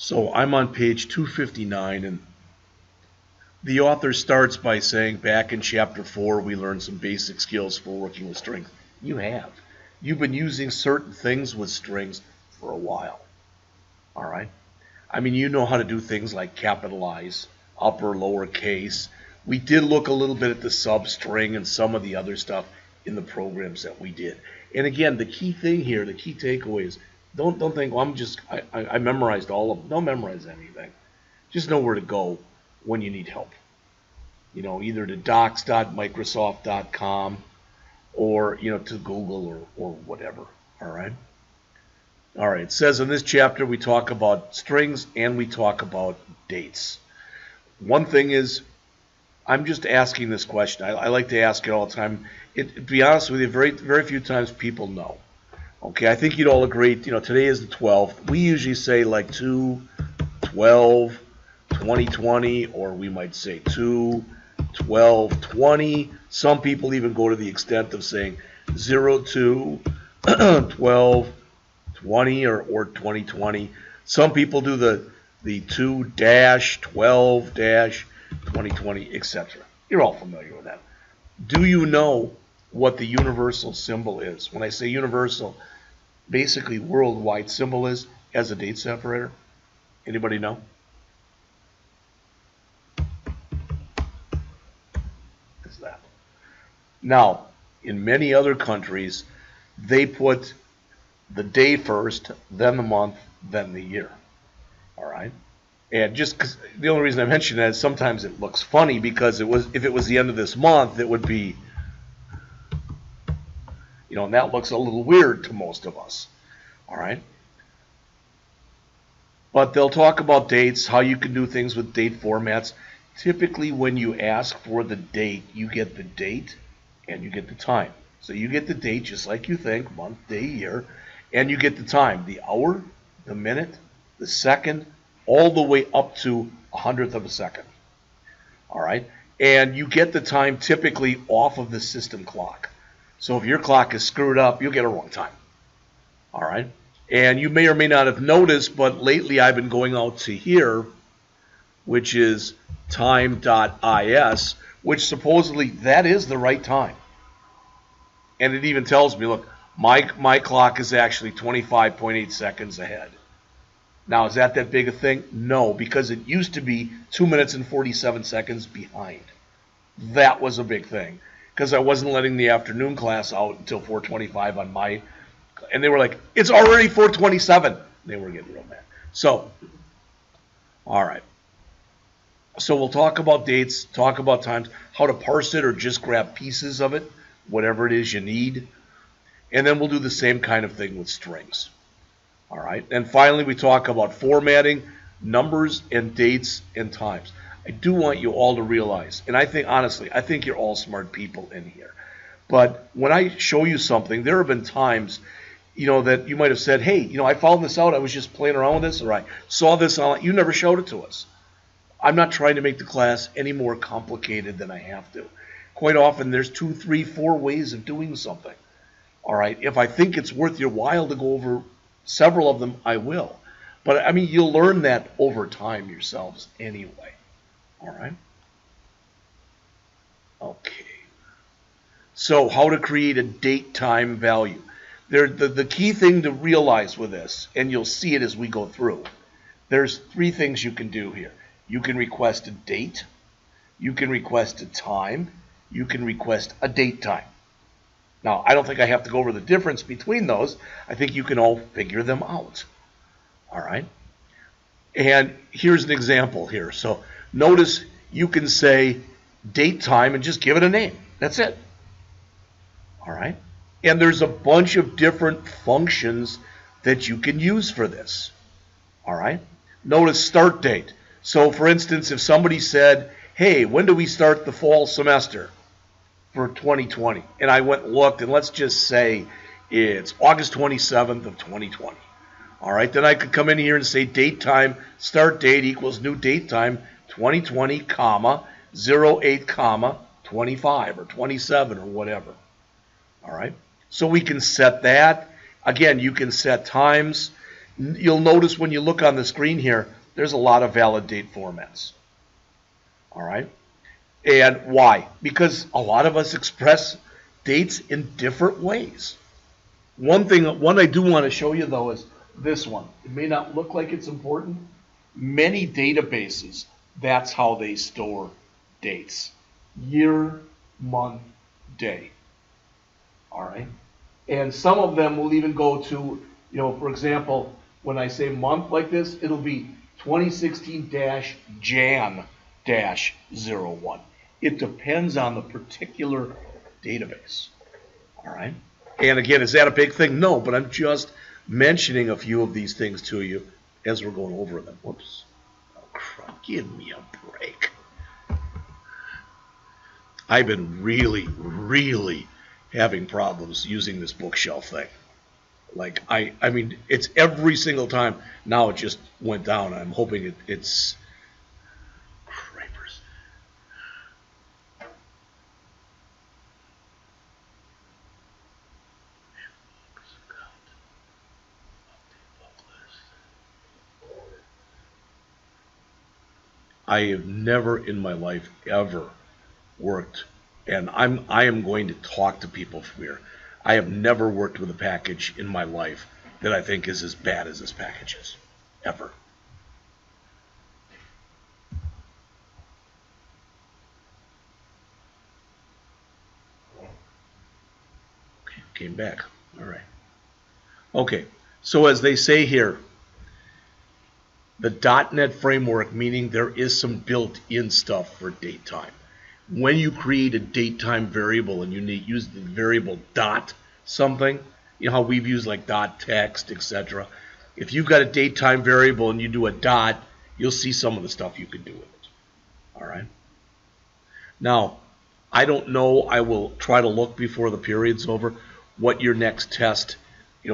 So I'm on page 259, and the author starts by saying, back in Chapter 4, we learned some basic skills for working with strings. You have. You've been using certain things with strings for a while. All right? I mean, you know how to do things like capitalize, upper, lower case. We did look a little bit at the substring and some of the other stuff in the programs that we did. And again, the key thing here, the key takeaway is, don't think, well, I memorized all of them. Don't memorize anything. Just know where to go when you need help. You know, either to docs.microsoft.com or, to Google or whatever. All right? All right, it says in this chapter we talk about strings and we talk about dates. One thing is, I'm just asking this question. I like to ask it all the time. To be honest with you, very, very few times people know. Okay, I think you'd all agree, today is the 12th. We usually say like 2/12/2020, or we might say 2/12/20. Some people even go to the extent of saying 02/12/20 or 2020. Some people do the 2-12-2020, etc. You're all familiar with that. Do you know what the universal symbol is? When I say universal, basically worldwide symbol is as a date separator. Anybody know? Is that? Now, in many other countries, they put the day first, then the month, then the year. All right? And just because the only reason I mention that is sometimes it looks funny because if it was the end of this month, it would be, and that looks a little weird to most of us. All right? But they'll talk about dates, how you can do things with date formats. Typically, when you ask for the date, you get the date and you get the time. So you get the date just like you think, month, day, year, and you get the time, the hour, the minute, the second, all the way up to 100th of a second. All right? And you get the time typically off of the system clock. So if your clock is screwed up, you'll get a wrong time. All right? And you may or may not have noticed, but lately I've been going out to here, which is time.is, which supposedly that is the right time. And it even tells me, look, my clock is actually 25.8 seconds ahead. Now, is that big a thing? No, because it used to be 2 minutes and 47 seconds behind. That was a big thing, because I wasn't letting the afternoon class out until 4:25 on my, and they were like, it's already 4:27. They were getting real mad. So, all right. So we'll talk about dates, talk about times, how to parse it or just grab pieces of it, whatever it is you need. And then we'll do the same kind of thing with strings. All right. And finally, we talk about formatting, numbers, and dates and times. I do want you all to realize, and I think, honestly, I think you're all smart people in here. But when I show you something, there have been times, that you might have said, hey, I found this out. I was just playing around with this, or I saw this online. You never showed it to us. I'm not trying to make the class any more complicated than I have to. Quite often, there's 2, 3, 4 ways of doing something. All right. If I think it's worth your while to go over several of them, I will. But, I mean, you'll learn that over time yourselves anyway. All right? Okay. So, how to create a date time value. The key thing to realize with this, and you'll see it as we go through, there's 3 things you can do here. You can request a date, you can request a time, you can request a date time. Now, I don't think I have to go over the difference between those. I think you can all figure them out. All right? And here's an example here. So notice you can say date time and just give it a name. That's it. All right? And there's a bunch of different functions that you can use for this. All right? Notice start date. So, for instance, if somebody said, hey, when do we start the fall semester for 2020? And I went and looked, and let's just say it's August 27th of 2020. All right, then I could come in here and say date time, start date equals new date time, 2020, comma, 08, comma, 25 or 27 or whatever. All right, so we can set that. Again, you can set times. You'll notice when you look on the screen here, there's a lot of valid date formats. All right? And why? Because a lot of us express dates in different ways. One I do want to show you, though, is this one. It may not look like it's important. Many databases, that's how they store dates. Year, month, day. All right? And some of them will even go to, for example, when I say month like this, it'll be 2016-Jan-01. It depends on the particular database. All right? And again, is that a big thing? No, but I'm just mentioning a few of these things to you as we're going over them. Whoops. Oh, crap. Give me a break. I've been really having problems using this bookshelf thing. Like, I mean, it's every single time. Now it just went down. I'm hoping it's... Crapers. I have never in my life ever worked, and I am going to talk to people from here. I have never worked with a package in my life that I think is as bad as this package is, ever. Okay, came back. All right. Okay, so as they say here, the .NET framework, meaning there is some built-in stuff for DateTime. When you create a DateTime variable and you use the variable dot something, you know how we've used like dot text, etc. If you've got a DateTime variable and you do a dot, you'll see some of the stuff you can do with it. All right. Now, I don't know. I will try to look before the period's over what your next test,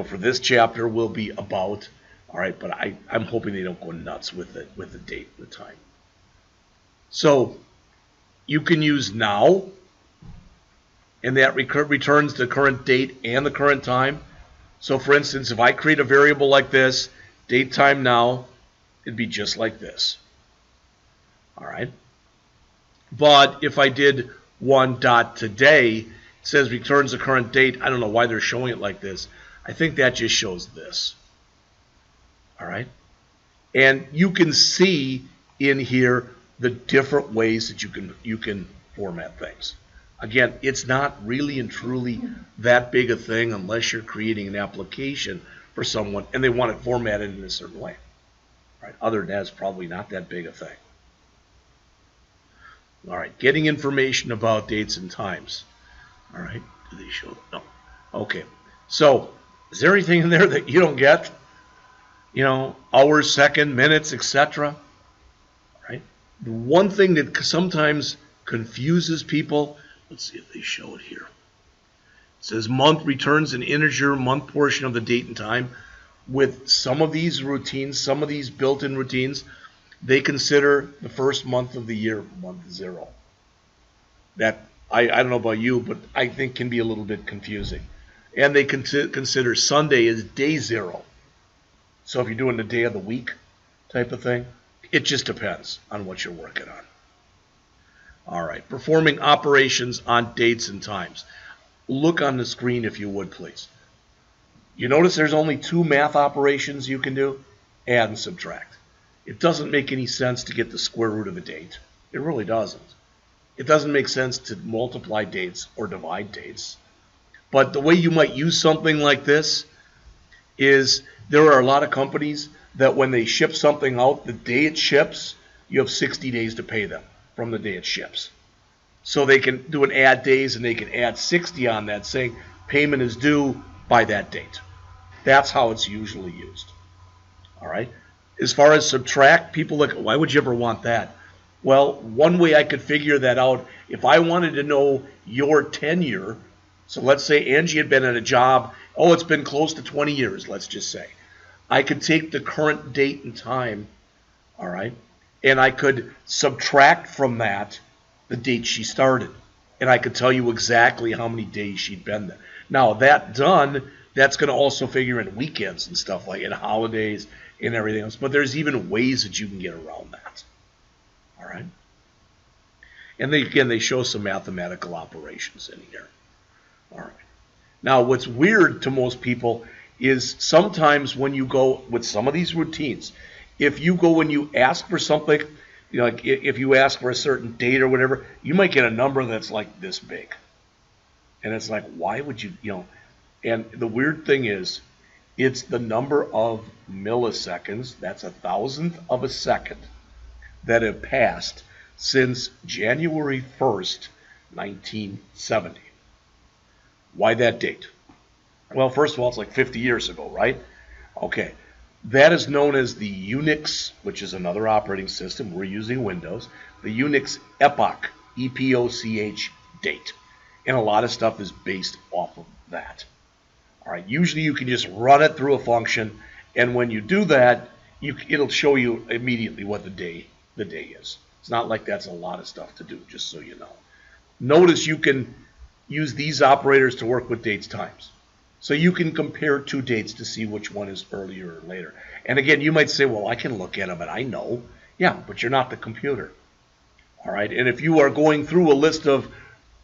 for this chapter will be about. All right, but I'm hoping they don't go nuts with it, with the date and the time. So you can use now, and that returns the current date and the current time. So for instance, if I create a variable like this, date time now, it'd be just like this. All right. But if I did one dot today, it says returns the current date. I don't know why they're showing it like this. I think that just shows this. All right. And you can see in here the different ways that you can format things. Again, it's not really and truly that big a thing unless you're creating an application for someone and they want it formatted in a certain way. All right. Other than that, it's probably not that big a thing. All right. Getting information about dates and times. All right. Do they show? No. Okay. So, is there anything in there that you don't get? Hours, second, minutes, etc. Right? The one thing that sometimes confuses people, let's see if they show it here. It says month returns an integer month portion of the date and time. With some of these routines, some of these built-in routines, they consider the first month of the year month 0. That, I don't know about you, but I think can be a little bit confusing. And they consider Sunday as day 0. So if you're doing the day of the week type of thing, it just depends on what you're working on. All right, performing operations on dates and times. Look on the screen if you would, please. You notice there's only 2 math operations you can do, add and subtract. It doesn't make any sense to get the square root of a date. It really doesn't. It doesn't make sense to multiply dates or divide dates. But the way you might use something like this is there are a lot of companies that when they ship something out, the day it ships, you have 60 days to pay them from the day it ships. So they can do an add days and they can add 60 on that saying payment is due by that date. That's how it's usually used. All right. As far as subtract, people look, why would you ever want that? Well, one way I could figure that out, if I wanted to know your tenure, so let's say Angie had been at a job, it's been close to 20 years, let's just say. I could take the current date and time, all right, and I could subtract from that the date she started. And I could tell you exactly how many days she'd been there. Now, that done, That's going to also figure in weekends and stuff like, and holidays and everything else. But there's even ways that you can get around that. All right. And they show some mathematical operations in here. All right. Now, what's weird to most people is sometimes when you go with some of these routines, if you go and you ask for something, you know, like if you ask for a certain date or whatever, you might get a number that's like this big. And it's like, why would you, you know? And the weird thing is, it's the number of milliseconds, that's 1,000th of a second, that have passed since January 1st, 1970. Why that date? Well, first of all, it's like 50 years ago, right? Okay. That is known as the Unix, which is another operating system. We're using Windows. The Unix epoch, E-P-O-C-H date. And a lot of stuff is based off of that. All right. Usually you can just run it through a function, and when you do that, it'll show you immediately what the day is. It's not like that's a lot of stuff to do, just so you know. Notice you can use these operators to work with dates times. So you can compare two dates to see which one is earlier or later. And again, you might say, well, I can look at them and I know. Yeah, but you're not the computer. All right. And if you are going through a list of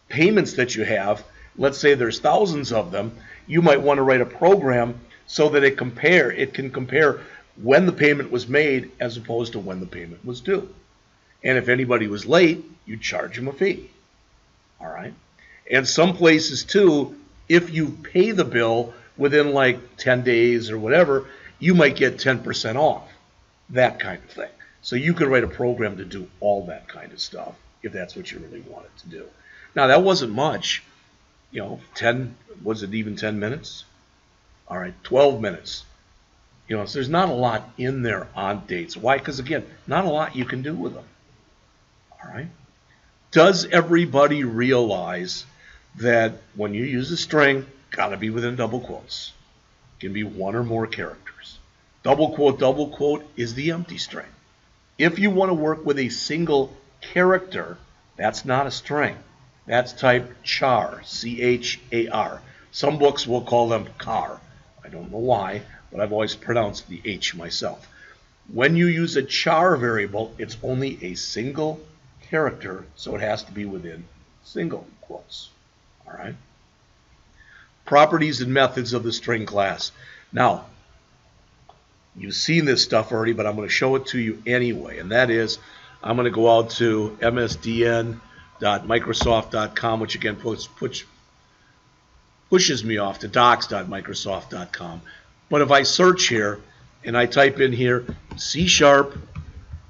payments that you have, let's say there's thousands of them, you might want to write a program so that it can compare when the payment was made as opposed to when the payment was due. And if anybody was late, you charge them a fee. All right. And some places too, if you pay the bill within like 10 days or whatever, you might get 10% off. That kind of thing. So you could write a program to do all that kind of stuff if that's what you really wanted to do. Now, that wasn't much. You know, was it even 10 minutes? All right, 12 minutes. You know, so there's not a lot in there on dates. Why? Because, again, not a lot you can do with them. All right. Does everybody realize that when you use a string, got to be within double quotes? It can be one or more characters. Double quote is the empty string. If you want to work with a single character, that's not a string. That's type char, C-H-A-R. Some books will call them car. I don't know why, but I've always pronounced the H myself. When you use a char variable, it's only a single character, so it has to be within single quotes. All right. Properties and methods of the string class. Now, you've seen this stuff already, but I'm going to show it to you anyway, and that is I'm going to go out to msdn.microsoft.com, which again pushes me off to docs.microsoft.com. But if I search here and I type in here C#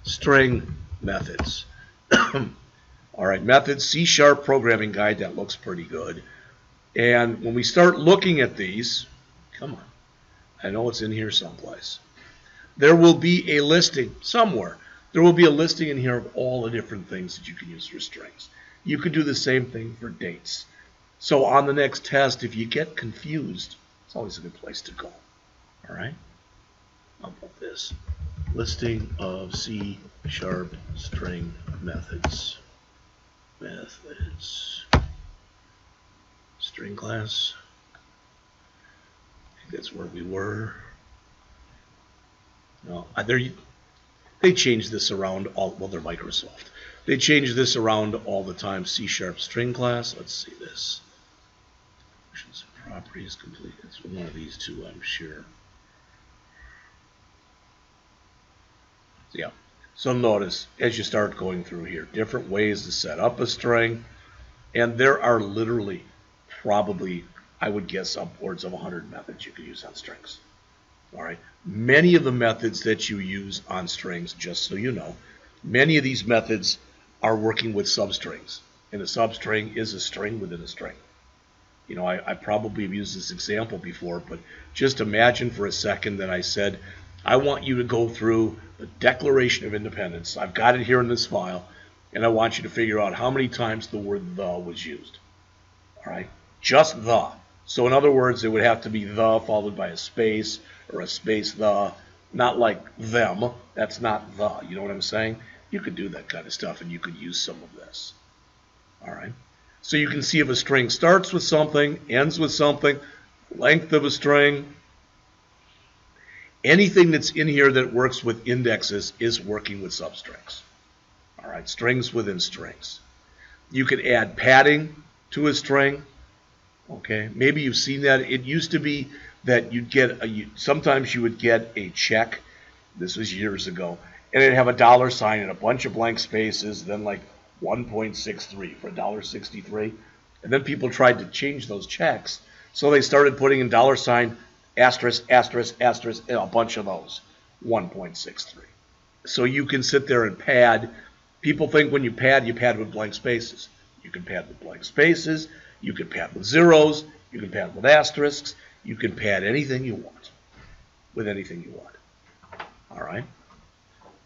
string methods. All right, methods, C# programming guide, that looks pretty good. And when we start looking at these, come on, I know it's in here someplace. There will be a listing somewhere. There will be a listing in here of all the different things that you can use for strings. You could do the same thing for dates. So on the next test, if you get confused, it's always a good place to go. All right? How about this? Listing of C# string methods. String class. I think that's where we were. No, they change this around all. Well, they're Microsoft. They change this around all the time. C# string class. Let's see this. Functions and properties complete. It's one of these two, I'm sure. Yeah. So notice as you start going through here, different ways to set up a string, and there are literally probably, I would guess, upwards of 100 methods you could use on strings. All right. Many of the methods that you use on strings, just so you know, many of these methods are working with substrings, and a substring is a string within a string. You know, I probably have used this example before, but just imagine for a second that I said, I want you to go through the Declaration of Independence. I've got it here in this file, and I want you to figure out how many times the word the was used. All right? Just the. So in other words, it would have to be the followed by a space or a space the, not like them. That's not the. You know what I'm saying? You could do that kind of stuff, and you could use some of this. All right? So you can see if a string starts with something, ends with something, length of a string. Anything that's in here that works with indexes is working with substrings. All right, strings within strings. You can add padding to a string. Okay, maybe you've seen that. It used to be that you'd get sometimes you would get a check. This was years ago, and it'd have a $sign and a bunch of blank spaces, then like 1.63 for $1.63, and then people tried to change those checks, so they started putting in $, asterisk, asterisk, asterisk, and a bunch of those, 1.63. So you can sit there and pad. People think when you pad with blank spaces. You can pad with blank spaces. You can pad with zeros. You can pad with asterisks. You can pad anything you want with anything you want. All right.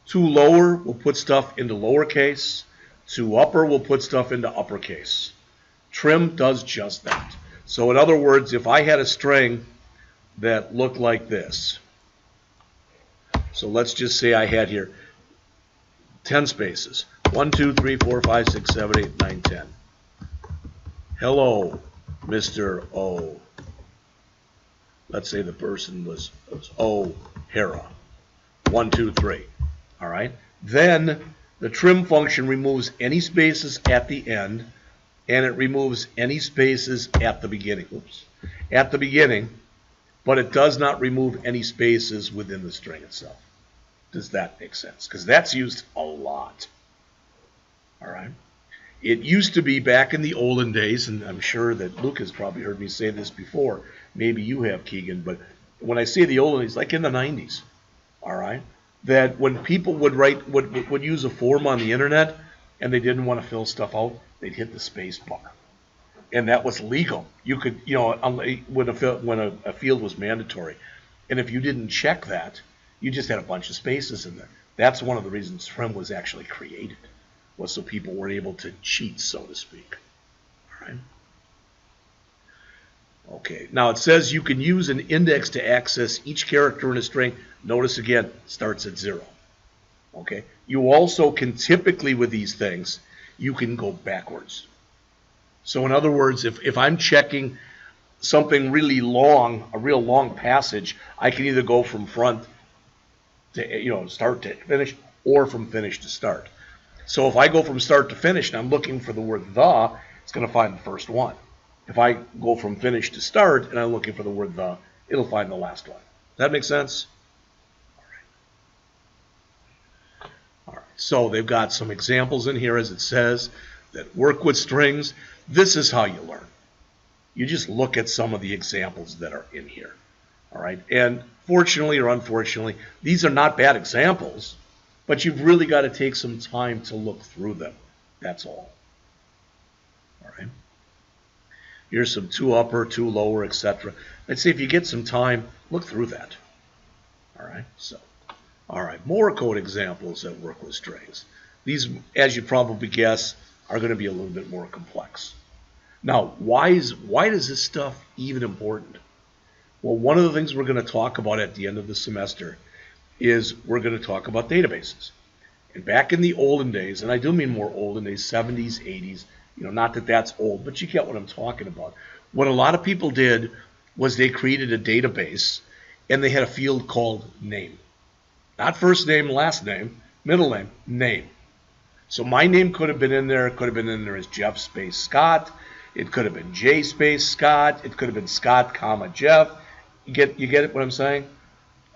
To lower will put stuff into lowercase. To upper will put stuff into uppercase. Trim does just that. So in other words, if I had a string that looked like this, so let's just say I had here 10 spaces. 1, 2, 3, 4, 5, 6, 7, 8, 9, 10. Hello, Mr. O. Let's say the person was O'Hara. 1, 2, 3. All right. Then the trim function removes any spaces at the end, and it removes any spaces at the beginning. Oops. At the beginning, but it does not remove any spaces within the string itself. Does that make sense? Because that's used a lot. All right. It used to be back in the olden days, and I'm sure that Luke has probably heard me say this before. Maybe you have, Keegan, but when I say the olden days, like in the 90s, all right, that when people would use a form on the internet and they didn't want to fill stuff out, they'd hit the space bar. And that was legal. You could, when a field was mandatory. And if you didn't check that, you just had a bunch of spaces in there. That's one of the reasons trim was actually created, was so people were able to cheat, so to speak. All right. Okay, now it says you can use an index to access each character in a string. Notice again, starts at 0. Okay, you also can typically with these things, you can go backwards. So in other words, if I'm checking something really long, a real long passage, I can either go from front to, start to finish, or from finish to start. So if I go from start to finish and I'm looking for the word the, it's going to find the first one. If I go from finish to start and I'm looking for the word the, it'll find the last one. Does that make sense? All right. So they've got some examples in here, as it says, that work with strings. This is how you learn. You just look at some of the examples that are in here. All right. And fortunately or unfortunately, these are not bad examples, but you've really got to take some time to look through them. That's all. All right. Here's some 2 upper, 2 lower, etc. I'd say if you get some time, look through that. All right. So, all right. More code examples that work with strings. These, as you probably guess, are going to be a little bit more complex. Now, why is this stuff even important? Well, one of the things we're going to talk about at the end of the semester is we're going to talk about databases. And back in the olden days, and I do mean more olden days, 70s, 80s, not that that's old, but you get what I'm talking about. What a lot of people did was they created a database, and they had a field called name. Not first name, last name, middle name, name. So my name could have been in there. It could have been in there as Jeff space Scott. It could have been J space Scott. It could have been Scott, comma, Jeff. You get it what I'm saying?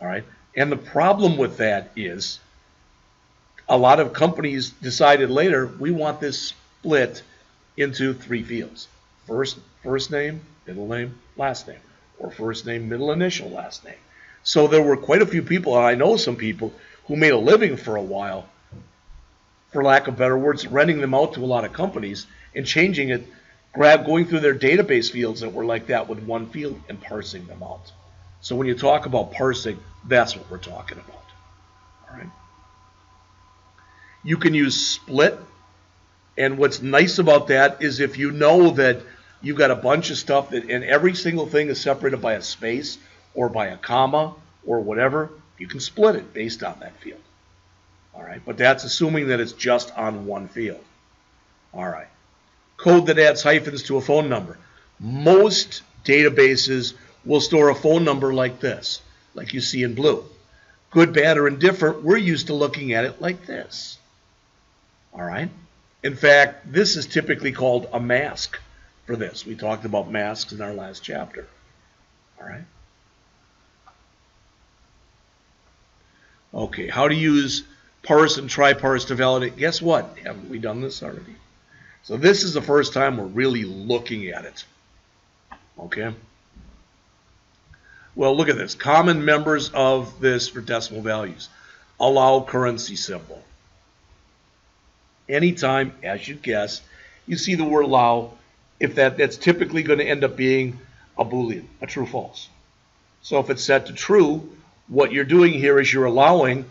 All right. And the problem with that is a lot of companies decided later, we want this split into 3 fields. First name, middle name, last name. Or first name, middle initial, last name. So there were quite a few people, and I know some people, who made a living for a while, for lack of better words, renting them out to a lot of companies and changing it, going through their database fields that were like that with one field and parsing them out. So when you talk about parsing, that's what we're talking about. All right. You can use split, and what's nice about that is if you know that you've got a bunch of stuff that, and every single thing is separated by a space or by a comma or whatever, you can split it based on that field. All right, but that's assuming that it's just on one field. All right. Code that adds hyphens to a phone number. Most databases will store a phone number like this, like you see in blue. Good, bad, or indifferent, we're used to looking at it like this. All right? In fact, this is typically called a mask for this. We talked about masks in our last chapter. All right? Okay, how to use parse and try parse to validate. Guess what? Haven't we done this already? So this is the first time we're really looking at it. Okay? Well, look at this. Common members of this for decimal values. Allow currency symbol. Anytime, as you guess, you see the word allow, if that's typically going to end up being a Boolean, a true-false. So if it's set to true, what you're doing here is you're allowing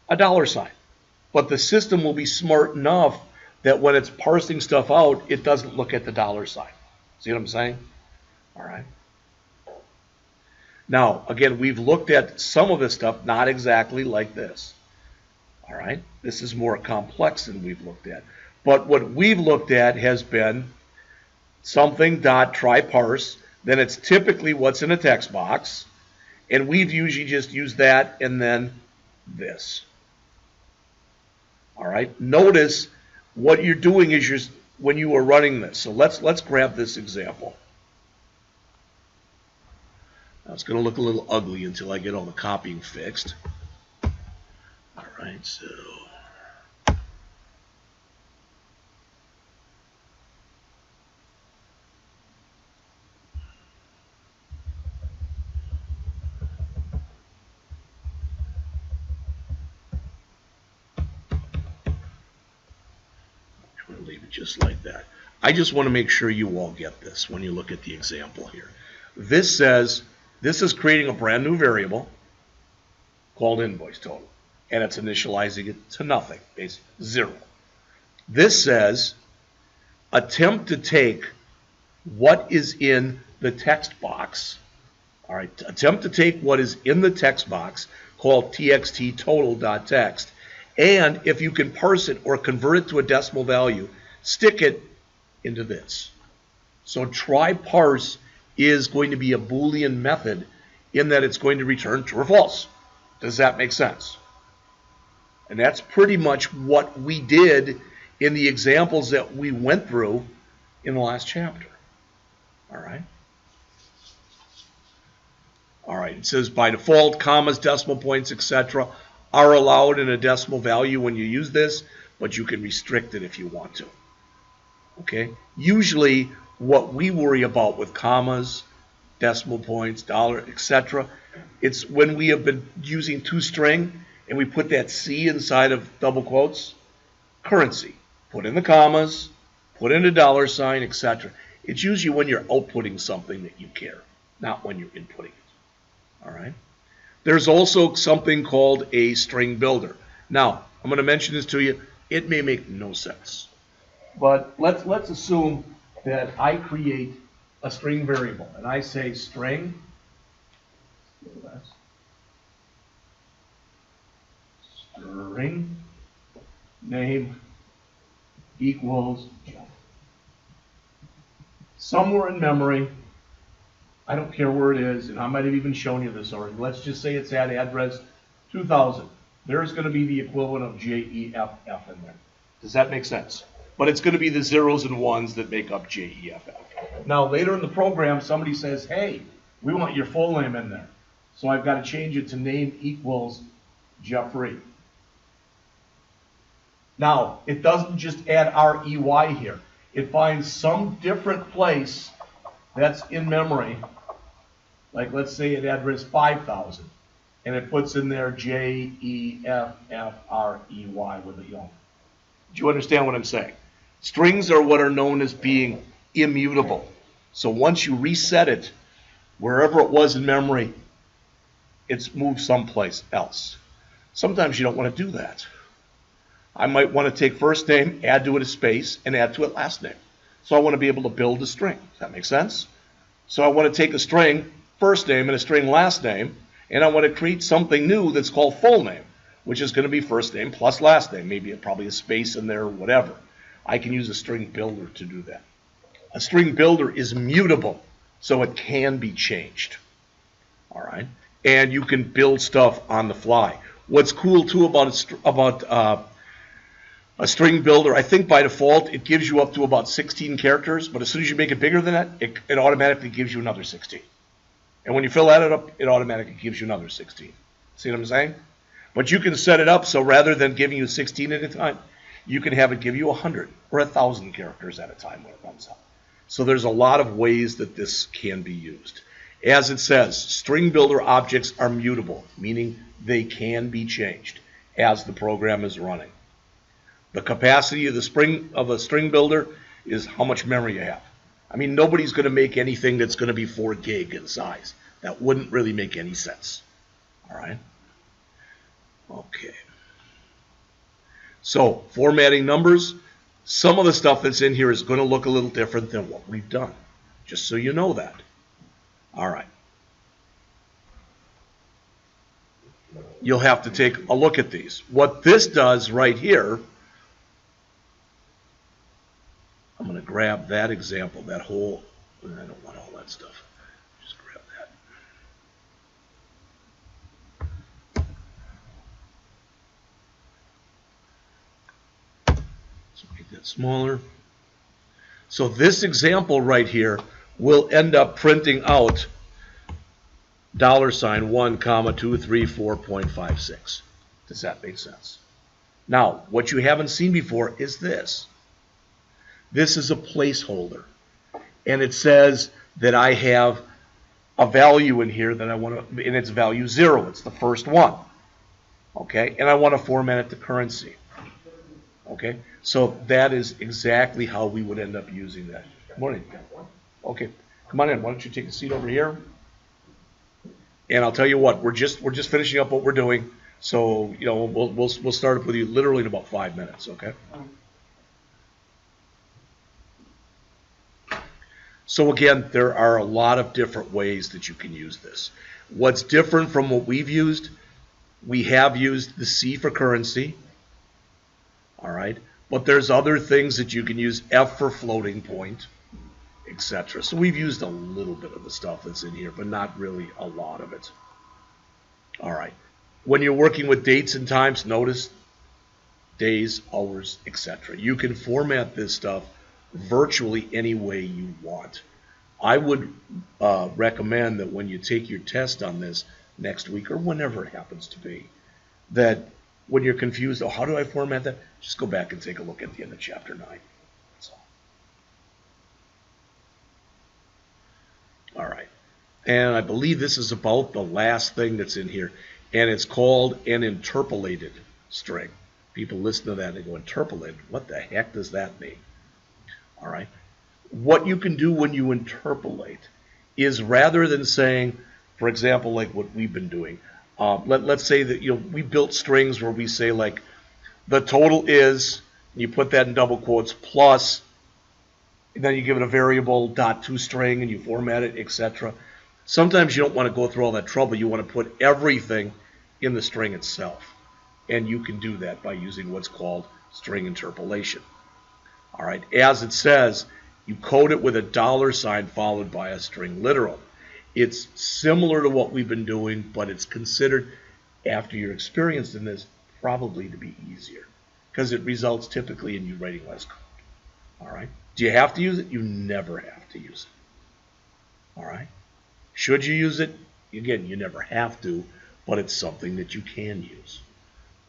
a $sign. But the system will be smart enough that when it's parsing stuff out, it doesn't look at the $sign. See what I'm saying? All right. Now, again, we've looked at some of this stuff, not exactly like this. All right? This is more complex than we've looked at. But what we've looked at has been something dot try parse, then it's typically what's in a text box, and we've usually just used that and then this. All right? Notice what you're doing is when you are running this. So let's grab this example. Now it's going to look a little ugly until I get all the copying fixed. All right, so I'm going to leave it just like that. I just want to make sure you all get this when you look at the example here. This says this is creating a brand new variable called invoice total, and it's initializing it to nothing, basically 0. This says attempt to take what is in the text box. All right, attempt to take what is in the text box called txt total.text, and if you can parse it or convert it to a decimal value, stick it into this. So try parse is going to be a Boolean method in that it's going to return true or false. Does that make sense? And that's pretty much what we did in the examples that we went through in the last chapter. All right? All right, it says by default, commas, decimal points, etc. are allowed in a decimal value when you use this, but you can restrict it if you want to. Okay? Usually, what we worry about with commas, decimal points, dollar, etc., it's when we have been using toString and we put that C inside of double quotes, currency. Put in the commas, put in a $sign, etc. It's usually when you're outputting something that you care, not when you're inputting it. All right? There's also something called a string builder. Now, I'm going to mention this to you. It may make no sense. But let's assume that I create a string variable, and I say string name equals Jeff. Somewhere in memory, I don't care where it is, and I might have even shown you this already. Let's just say it's at address 2000. There's going to be the equivalent of JEFF in there. Does that make sense? But it's going to be the zeros and ones that make up JEFF. Now, later in the program, somebody says, hey, we want your full name in there. So I've got to change it to name equals Jeffrey. Now, it doesn't just add REY here. It finds some different place that's in memory. Like, let's say at address 5000. And it puts in there JEFFREY with a young. Do you understand what I'm saying? Strings are what are known as being immutable. So once you reset it, wherever it was in memory, it's moved someplace else. Sometimes you don't want to do that. I might want to take first name, add to it a space, and add to it last name. So I want to be able to build a string. Does that make sense? So I want to take a string first name and a string last name, and I want to create something new that's called full name, which is going to be first name plus last name, maybe probably a space in there or whatever. I can use a string builder to do that. A string builder is mutable. So it can be changed. All right. And you can build stuff on the fly. What's cool too about a string builder, I think by default it gives you up to about 16 characters, but as soon as you make it bigger than that, it automatically gives you another 16. And when you fill that up, it automatically gives you another 16. See what I'm saying? But you can set it up so rather than giving you 16 at a time, you can have it give you 100 or 1,000 characters at a time when it runs out. So there's a lot of ways that this can be used. As it says, string builder objects are mutable, meaning they can be changed as the program is running. The capacity of a string builder is how much memory you have. I mean, nobody's going to make anything that's going to be 4 gig in size. That wouldn't really make any sense. All right? Okay. So, formatting numbers. Some of the stuff that's in here is going to look a little different than what we've done. Just so you know that. All right. You'll have to take a look at these. What this does right here, I'm going to grab that example, that whole, I don't want all that stuff. Just grab that. So make that smaller. So this example right here will end up printing out $1,234.56. Does that make sense? Now, what you haven't seen before is this. This is a placeholder, and it says that I have a value in here that I want to, and it's value 0. It's the first one. Okay, and I want to format it to currency. Okay, so that is exactly how we would end up using that. Good morning. Okay, come on in. Why don't you take a seat over here? And I'll tell you what, we're just finishing up what we're doing. So we'll start up with you literally in about 5 minutes. Okay. So again, there are a lot of different ways that you can use this. What's different from what we've used? We have used the C for currency. All right, but there's other things that you can use. F for floating point, etc. So we've used a little bit of the stuff that's in here, but not really a lot of it. All right. When you're working with dates and times, notice days, hours, etc. You can format this stuff virtually any way you want. I would recommend that when you take your test on this next week or whenever it happens to be, that when you're confused, oh, how do I format that? Just go back and take a look at the end of Chapter 9. That's all. All right. And I believe this is about the last thing that's in here, and it's called an interpolated string. People listen to that and they go, interpolated? What the heck does that mean? All right. What you can do when you interpolate is rather than saying, for example, like what we've been doing, let's say that we built strings where we say like the total is, you put that in double quotes, plus, and then you give it a variable .toString and you format it, etc. Sometimes you don't want to go through all that trouble. You want to put everything in the string itself, and you can do that by using what's called string interpolation. All right, as it says, you code it with a $sign followed by a string literal. It's similar to what we've been doing, but it's considered, after you're experienced in this, probably to be easier because it results typically in you writing less code. All right, do you have to use it? You never have to use it. All right, should you use it? Again, you never have to, but it's something that you can use.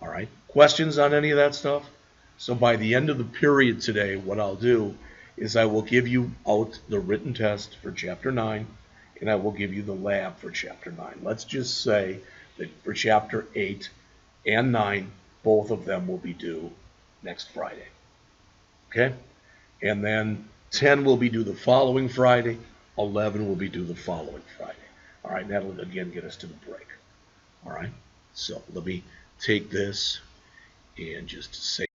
All right, questions on any of that stuff? So by the end of the period today, what I'll do is I will give you out the written test for Chapter 9, and I will give you the lab for Chapter 9. Let's just say that for Chapter 8 and 9, both of them will be due next Friday. Okay? And then 10 will be due the following Friday, 11 will be due the following Friday. All right, and that'll again get us to the break. All right, so let me take this and just say